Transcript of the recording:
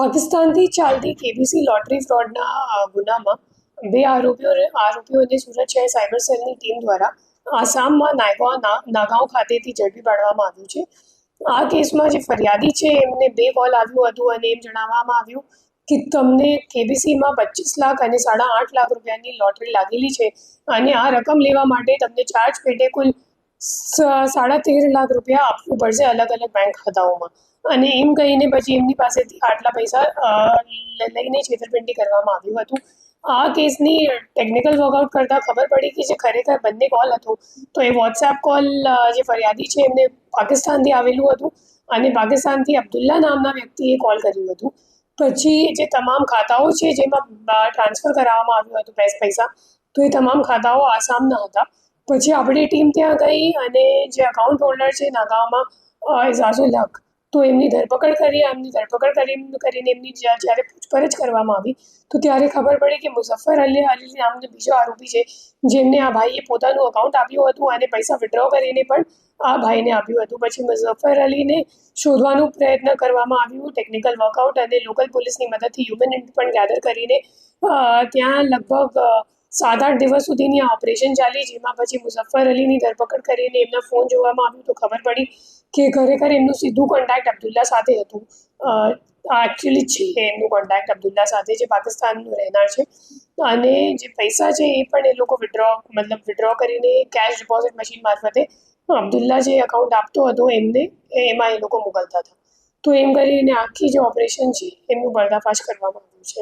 પાકિસ્તાનથી ચાલતી KBC lottery ફ્રોડના ગુનામાં બે આરોપીઓને સુરત શહેર સાયબર સેલની ટીમ દ્વારા આસામમાં નાગાંવ ખાતેથી ઝડપી પાડવામાં આવ્યું છે. આ કેસમાં જે ફરિયાદી છે એમને 2 કોલ આવ્યું હતું અને એમ જણાવવામાં આવ્યું કે તમને કેબીસીમાં 25 લાખ અને 8.5 લાખ રૂપિયાની લોટરી લાગેલી છે અને આ રકમ લેવા માટે તમને ચાર્જ પેટે કુલ 13.5 લાખ રૂપિયા આપવું પડશે અલગ અલગ બેંક ખાતાઓમાં. અને એમ કહીને પછી એમની પાસેથી આટલા પૈસા લઈને છેતરપિંડી કરવામાં આવ્યું હતું. આ કેસની ટેકનિકલ વર્કઆઉટ કરતાં ખબર પડી કે જે ખરેખર બંને કોલ હતો તો એ વોટ્સએપ કોલ જે ફરિયાદી છે એમને પાકિસ્તાનથી આવેલું હતું અને પાકિસ્તાનથી અબ્દુલ્લા નામના વ્યક્તિએ કોલ કર્યું હતું. પછી જે તમામ ખાતાઓ છે જેમાં ટ્રાન્સફર કરાવવામાં આવ્યું હતું પૈસા, તો એ તમામ ખાતાઓ આસામના હતા. પછી આપણી ટીમ ત્યાં ગઈ અને જે અકાઉન્ટ હોલ્ડર છે નાગાંવમાં એઝાઝુલ હક, તો એમની ધરપકડ કરીને એમની જ્યારે પૂછપરછ કરવામાં આવી તો ત્યારે ખબર પડી કે મુઝફ્ફર અલી નામનો બીજો આરોપી છે જેમને આ ભાઈએ પોતાનું અકાઉન્ટ આપ્યું હતું અને પૈસા વિડ્રો કરીને પણ આ ભાઈને આપ્યું હતું. પછી મુઝફ્ફર અલીને શોધવાનો પ્રયત્ન કરવામાં આવ્યું, ટેકનિકલ વર્કઆઉટ અને લોકલ પોલીસની મદદથી હ્યુમન ઇન્ટ પણ ગેધર કરીને ત્યાં લગભગ 7-8 દિવસ સુધીની આ ઓપરેશન ચાલી, જેમાં પછી મુઝફ્ફર અલીની ધરપકડ કરીને એમના ફોન જોવામાં આવ્યું તો ખબર પડી કે ખરેખર એમનું સીધું કોન્ટેક્ટ અબ્દુલ્લા સાથે હતું. એકચ્યુઅલી છે એમનું કોન્ટેક્ટ અબ્દુલ્લા સાથે, જે પાકિસ્તાનનું રહેનાર છે, અને જે પૈસા છે એ પણ એ લોકો વિડ્રો કરીને કેશ ડિપોઝિટ મશીન મારફતે અબ્દુલ્લા જે અકાઉન્ટ આપતો હતો એમાં એ લોકો મોકલતા હતા. તો એમ કરીને આખી જે ઓપરેશન છે એમનું પર્દાફાશ કરવામાં આવ્યું છે.